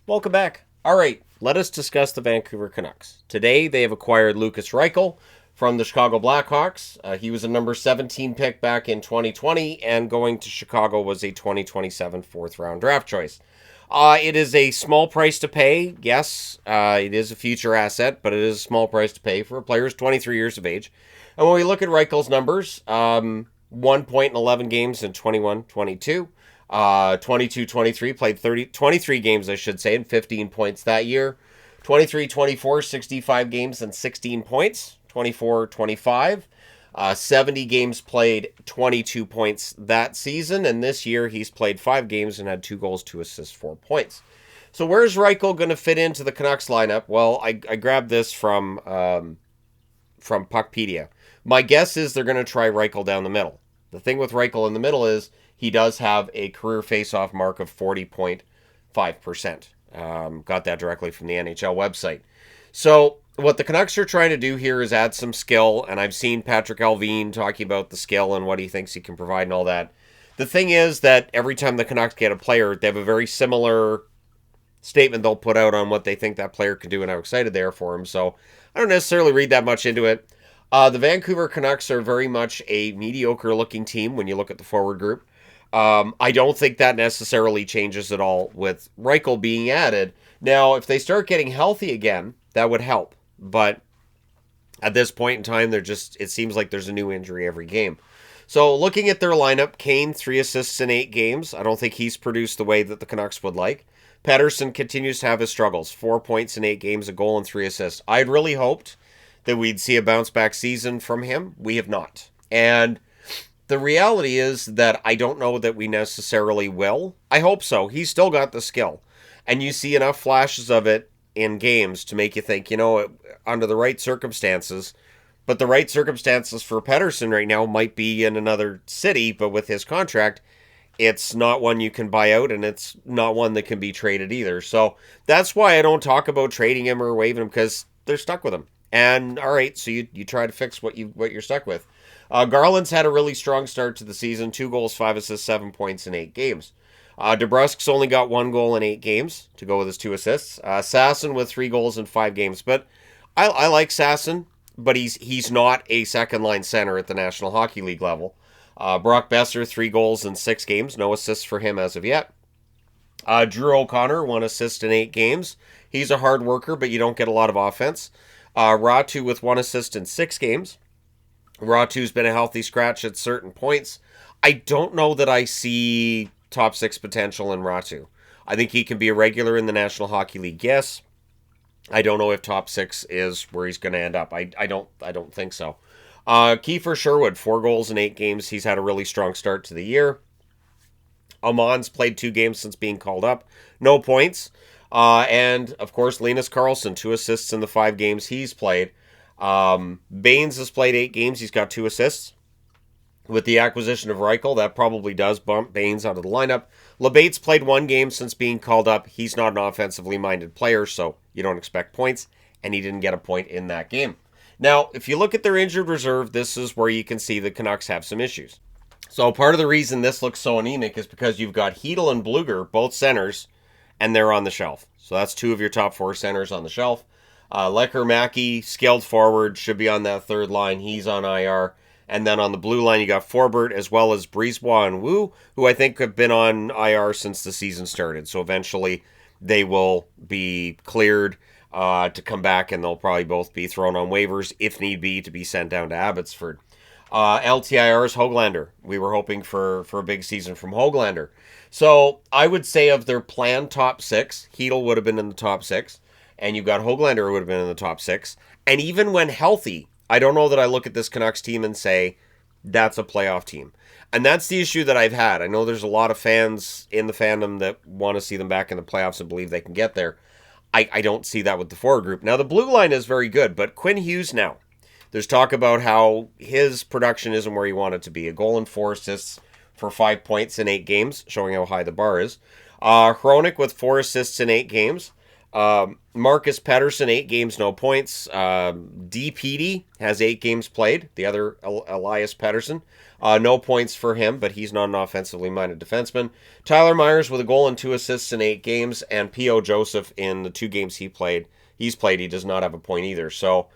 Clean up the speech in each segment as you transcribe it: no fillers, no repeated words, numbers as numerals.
Welcome back. All right, let us discuss the Vancouver Canucks. Today, they have acquired Lukas Reichel from the Chicago Blackhawks. He was a number 17 pick back in 2020, and going to Chicago was a 2027 fourth-round draft choice. It is a small price to pay. Yes, it is a future asset, but it is a small price to pay for a player who's 23 years of age. And when we look at Reichel's numbers, 1 point in 11 games in 21-22. 22-23, played 23 games, I should say, and 15 points that year. 23-24, 65 games and 16 points. 24-25, 70 games played, 22 points that season. And this year he's played 5 games and had 2 goals, 2 assists, 4 points. So where's Reichel going to fit into the Canucks lineup? Well, I grabbed this from Puckpedia. My guess is they're going to try Reichel down the middle. The thing with Reichel in the middle is he does have a career face-off mark of 40.5%. Got that directly from the NHL website. So what the Canucks are trying to do here is add some skill, and I've seen Patrick Alvin talking about the skill and what he thinks he can provide and all that. The thing is that every time the Canucks get a player, they have a very similar statement they'll put out on what they think that player can do and how excited they are for him. So I don't necessarily read that much into it. The Vancouver Canucks are very much a mediocre-looking team when you look at the forward group. I don't think that necessarily changes at all with Reichel being added. Now, if they start getting healthy again, that would help. But at this point in time, it seems like there's a new injury every game. So looking at their lineup, Kane, 3 assists in 8 games. I don't think he's produced the way that the Canucks would like. Pettersson continues to have his struggles. 4 points in 8 games, a goal and 3 assists. I'd really hoped that we'd see a bounce-back season from him. We have not. And the reality is that I don't know that we necessarily will. I hope so. He's still got the skill. And you see enough flashes of it in games to make you think, under the right circumstances. But the right circumstances for Pettersson right now might be in another city, but with his contract, it's not one you can buy out, and it's not one that can be traded either. So that's why I don't talk about trading him or waiving him, because they're stuck with him. And all right, so you try to fix what you're stuck with. Garland's had a really strong start to the season. 2 goals, 5 assists, 7 points in 8 games. DeBrusk's only got 1 goal in 8 games to go with his 2 assists. Sasson with 3 goals in 5 games. But I like Sasson, but he's not a second-line center at the National Hockey League level. Brock Besser, 3 goals in 6 games. No assists for him as of yet. Drew O'Connor, 1 assist in 8 games. He's a hard worker, but you don't get a lot of offense. Ratu with 1 assist in 6 games. Ratu's been a healthy scratch at certain points. I don't know that I see top 6 potential in Ratu. I think he can be a regular in the National Hockey League, yes. I don't know if top 6 is where he's going to end up. I don't think so. Kiefer Sherwood, 4 goals in 8 games. He's had a really strong start to the year. Amon's played 2 games since being called up. No points. And, of course, Linus Karlsson, 2 assists in the 5 games he's played. Baines has played 8 games. He's got 2 assists. With the acquisition of Reichel, that probably does bump Baines out of the lineup. LeBate's played 1 game since being called up. He's not an offensively minded player, so you don't expect points, and he didn't get a point in that game. Now, if you look at their injured reserve, this is where you can see the Canucks have some issues. So part of the reason this looks so anemic is because you've got Hedel and Bluger, both centers, and they're on the shelf. So that's 2 of your top 4 centers on the shelf. Lecker Mackey, skilled forward, should be on that 3rd line. He's on IR. And then on the blue line, you got Forbert as well as Brisebois and Wu, who I think have been on IR since the season started. So eventually they will be cleared to come back, and they'll probably both be thrown on waivers, if need be, to be sent down to Abbotsford. LTIR's Höglander. We were hoping for a big season from Höglander. So I would say of their planned top 6, Hedel would have been in the top 6, and you've got Höglander who would have been in the top 6. And even when healthy, I don't know that I look at this Canucks team and say, that's a playoff team. And that's the issue that I've had. I know there's a lot of fans in the fandom that want to see them back in the playoffs and believe they can get there. I don't see that with the forward group. Now, the blue line is very good, but Quinn Hughes now. There's talk about how his production isn't where he wanted to be. A goal and 4 assists for 5 points in 8 games, showing how high the bar is. Hronik with 4 assists in 8 games. Marcus Pettersson, 8 games, no points. D. has 8 games played. The other Elias Pettersson. No points for him, but he's not an offensively minded defenseman. Tyler Myers with a goal and 2 assists in 8 games. And P.O. Joseph in the 2 games he does not have a point either. So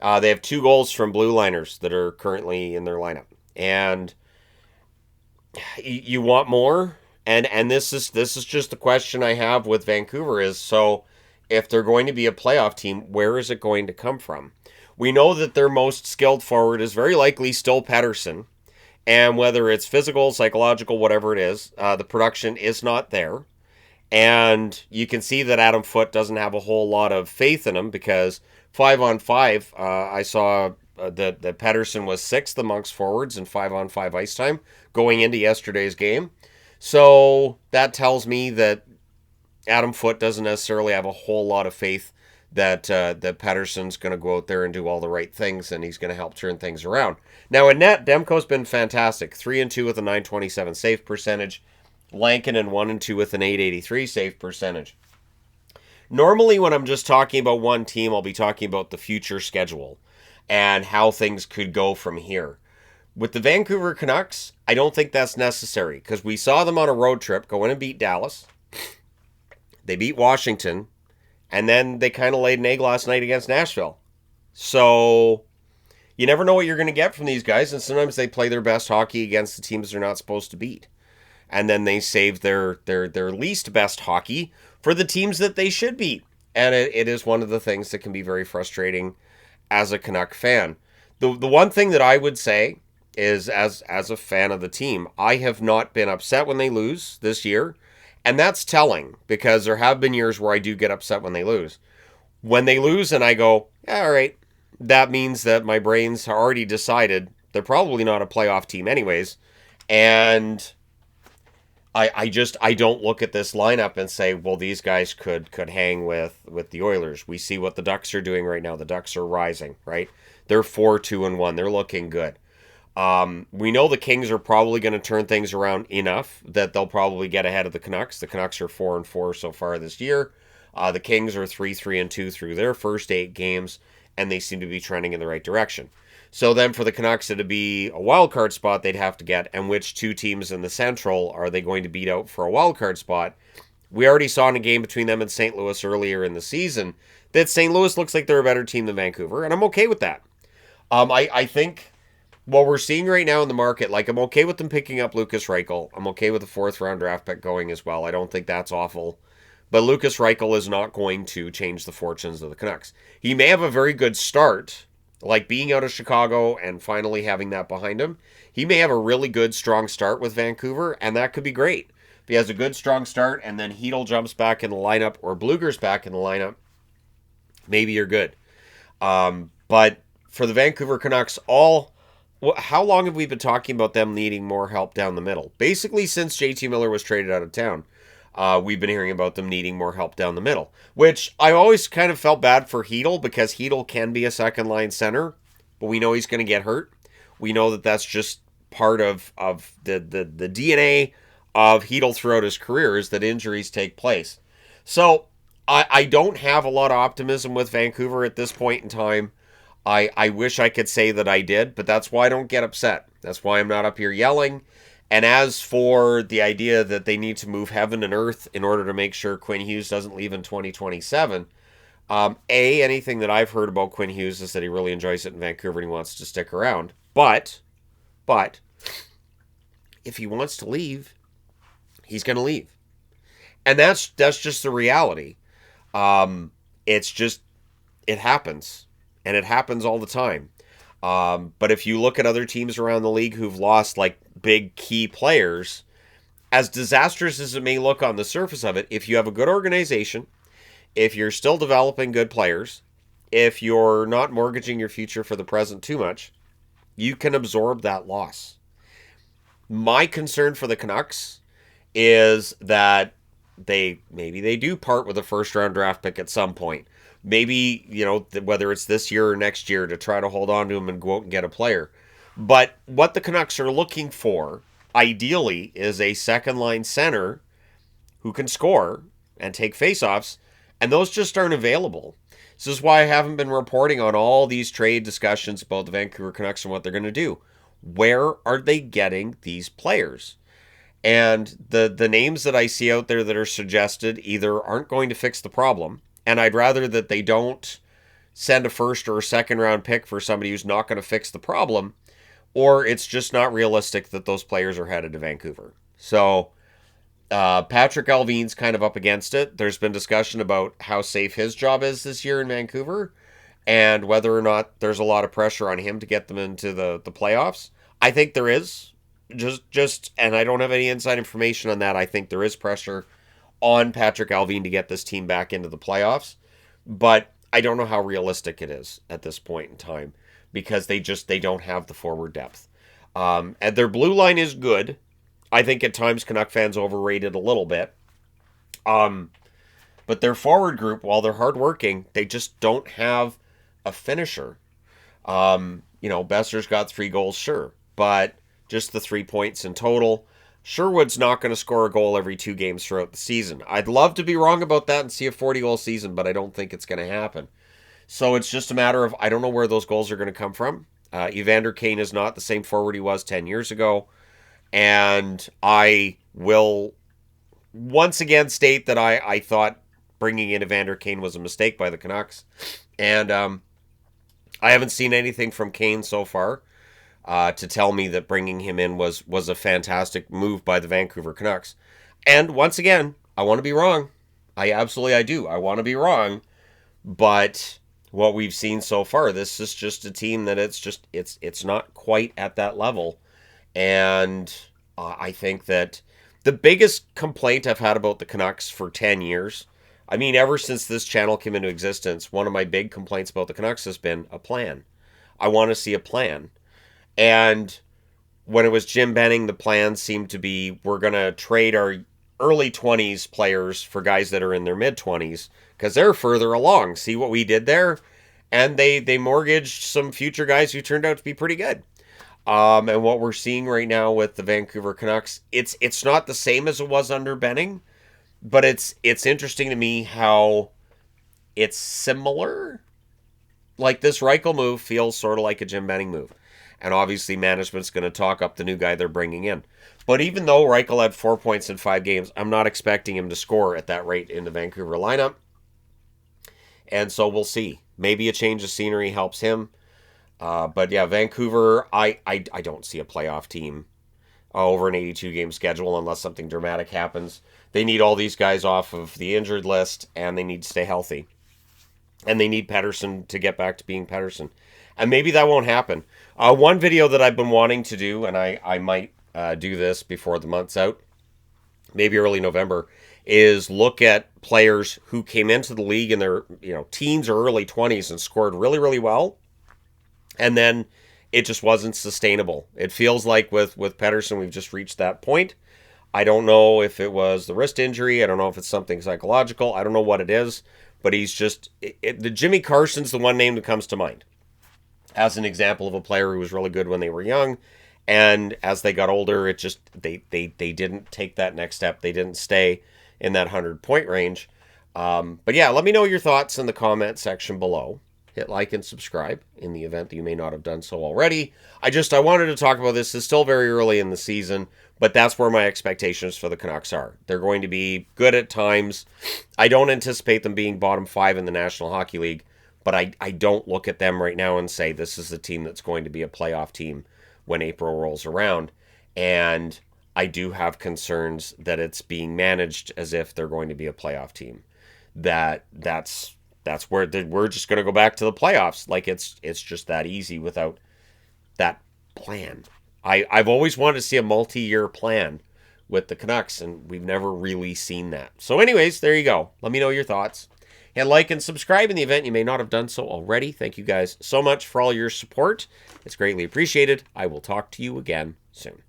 they have 2 goals from blue liners that are currently in their lineup. And you want more? And this is just the question I have with Vancouver is, so if they're going to be a playoff team, where is it going to come from? We know that their most skilled forward is very likely still Pettersson, and whether it's physical, psychological, whatever it is, the production is not there. And you can see that Adam Foote doesn't have a whole lot of faith in him because 5-on-5, I saw that Pettersson was 6th amongst forwards in 5-on-5 ice time going into yesterday's game. So that tells me that Adam Foote doesn't necessarily have a whole lot of faith that Pettersson's going to go out there and do all the right things and he's going to help turn things around. Now in net, Demko's been fantastic. 3-2 with a .927 save percentage. Lankinen 1-2 with an .883 save percentage. Normally when I'm just talking about one team, I'll be talking about the future schedule and how things could go from here. With the Vancouver Canucks, I don't think that's necessary because we saw them on a road trip go in and beat Dallas. They beat Washington, and then they kind of laid an egg last night against Nashville. So you never know what you're going to get from these guys, and sometimes they play their best hockey against the teams they're not supposed to beat. And then they save their least best hockey for the teams that they should beat. And it is one of the things that can be very frustrating as a Canuck fan. The one thing that I would say is, as a fan of the team, I have not been upset when they lose this year. And that's telling, because there have been years where I do get upset when they lose. When they lose and I go, yeah, all right, that means that my brain's already decided they're probably not a playoff team anyways. And I don't look at this lineup and say, well, these guys could hang with the Oilers. We see what the Ducks are doing right now. The Ducks are rising, right? They're 4-2-1. They're looking good. We know the Kings are probably going to turn things around enough that they'll probably get ahead of the Canucks. The Canucks are 4-4 so far this year. The Kings are 3-3-2 through their first 8 games, and they seem to be trending in the right direction. So then for the Canucks to be a wild card spot, they'd have to get, and which 2 teams in the Central are they going to beat out for a wild card spot? We already saw in a game between them and St. Louis earlier in the season that St. Louis looks like they're a better team than Vancouver, and I'm okay with that. I think what we're seeing right now in the market, like, I'm okay with them picking up Lukas Reichel. I'm okay with the 4th round draft pick going as well. I don't think that's awful. But Lukas Reichel is not going to change the fortunes of the Canucks. He may have a very good start, like being out of Chicago and finally having that behind him. He may have a really good, strong start with Vancouver, and that could be great. If he has a good, strong start and then Hedl jumps back in the lineup or Bluger's back in the lineup, maybe you're good. But for the Vancouver Canucks, how long have we been talking about them needing more help down the middle? Basically, since JT Miller was traded out of town, we've been hearing about them needing more help down the middle, which I always kind of felt bad for Hedl because Hedl can be a second-line center, but we know he's going to get hurt. We know that that's just part of the DNA of Hedl throughout his career is that injuries take place. So I don't have a lot of optimism with Vancouver at this point in time. I wish I could say that I did, but that's why I don't get upset. That's why I'm not up here yelling. And as for the idea that they need to move heaven and earth in order to make sure Quinn Hughes doesn't leave in 2027, anything that I've heard about Quinn Hughes is that he really enjoys it in Vancouver and he wants to stick around. But if he wants to leave, he's going to leave. And that's just the reality. It happens. And it happens all the time. But if you look at other teams around the league who've lost like big key players, as disastrous as it may look on the surface of it, if you have a good organization, if you're still developing good players, if you're not mortgaging your future for the present too much, you can absorb that loss. My concern for the Canucks is that maybe they do part with a first round draft pick at some point. Maybe, whether it's this year or next year to try to hold on to him and go out and get a player. But what the Canucks are looking for, ideally, is a second-line center who can score and take faceoffs And those just aren't available. This is why I haven't been reporting on all these trade discussions about the Vancouver Canucks and what they're going to do. Where are they getting these players? And the names that I see out there that are suggested either aren't going to fix the problem, and I'd rather that they don't send a first or a second round pick for somebody who's not going to fix the problem, or it's just not realistic that those players are headed to Vancouver. So Patrick Allvin's kind of up against it. There's been discussion about how safe his job is this year in Vancouver and whether or not there's a lot of pressure on him to get them into the playoffs. I think there is. And I don't have any inside information on that. I think there is pressure on Patrick Allvin to get this team back into the playoffs. But I don't know how realistic it is at this point in time because they don't have the forward depth. And their blue line is good. I think at times Canuck fans overrated a little bit. But their forward group, while they're hardworking, they just don't have a finisher. Besser's got 3 goals, sure. But just the 3 points in total. Sherwood's not going to score a goal every 2 games throughout the season. I'd love to be wrong about that and see a 40-goal season, but I don't think it's going to happen. So it's just a matter of, I don't know where those goals are going to come from. Evander Kane is not the same forward he was 10 years ago. And I will once again state that I thought bringing in Evander Kane was a mistake by the Canucks. And I haven't seen anything from Kane so far to tell me that bringing him in was a fantastic move by the Vancouver Canucks. And once again, I want to be wrong. I do. I want to be wrong. But what we've seen so far, this is just a team that it's not quite at that level. And I think that the biggest complaint I've had about the Canucks for 10 years, I mean, ever since this channel came into existence, one of my big complaints about the Canucks has been a plan. I want to see a plan. And when it was Jim Benning, the plan seemed to be we're going to trade our early 20s players for guys that are in their mid-20s because they're further along. See what we did there? And they mortgaged some future guys who turned out to be pretty good. And what we're seeing right now with the Vancouver Canucks, it's not the same as it was under Benning, but it's interesting to me how it's similar. Like this Reichel move feels sort of like a Jim Benning move. And obviously management's going to talk up the new guy they're bringing in. But even though Reichel had 4 points in 5 games, I'm not expecting him to score at that rate in the Vancouver lineup. And so we'll see. Maybe a change of scenery helps him. But yeah, Vancouver, I don't see a playoff team over an 82-game schedule unless something dramatic happens. They need all these guys off of the injured list, and they need to stay healthy. And they need Pettersson to get back to being Pettersson. And maybe that won't happen. One video that I've been wanting to do, and I might do this before the month's out, maybe early November, is look at players who came into the league in their teens or early 20s and scored really, really well. And then it just wasn't sustainable. It feels like with Pettersson, we've just reached that point. I don't know if it was the wrist injury. I don't know if it's something psychological. I don't know what it is. But he's just... the Jimmy Carson's the one name that comes to mind as an example of a player who was really good when they were young. And as they got older, it just... They didn't take that next step. They didn't stay in that 100-point range. But yeah, let me know your thoughts in the comment section below. Hit like and subscribe in the event that you may not have done so already. I wanted to talk about this. It's still very early in the season, but that's where my expectations for the Canucks are. They're going to be good at times. I don't anticipate them being bottom 5 in the National Hockey League, but I don't look at them right now and say this is the team that's going to be a playoff team when April rolls around. And I do have concerns that it's being managed as if they're going to be a playoff team. That's where we're just going to go back to the playoffs. Like it's just that easy without that plan. I've always wanted to see a multi-year plan with the Canucks, and we've never really seen that. So anyways, there you go. Let me know your thoughts. Hit like and subscribe in the event you may not have done so already. Thank you guys so much for all your support. It's greatly appreciated. I will talk to you again soon.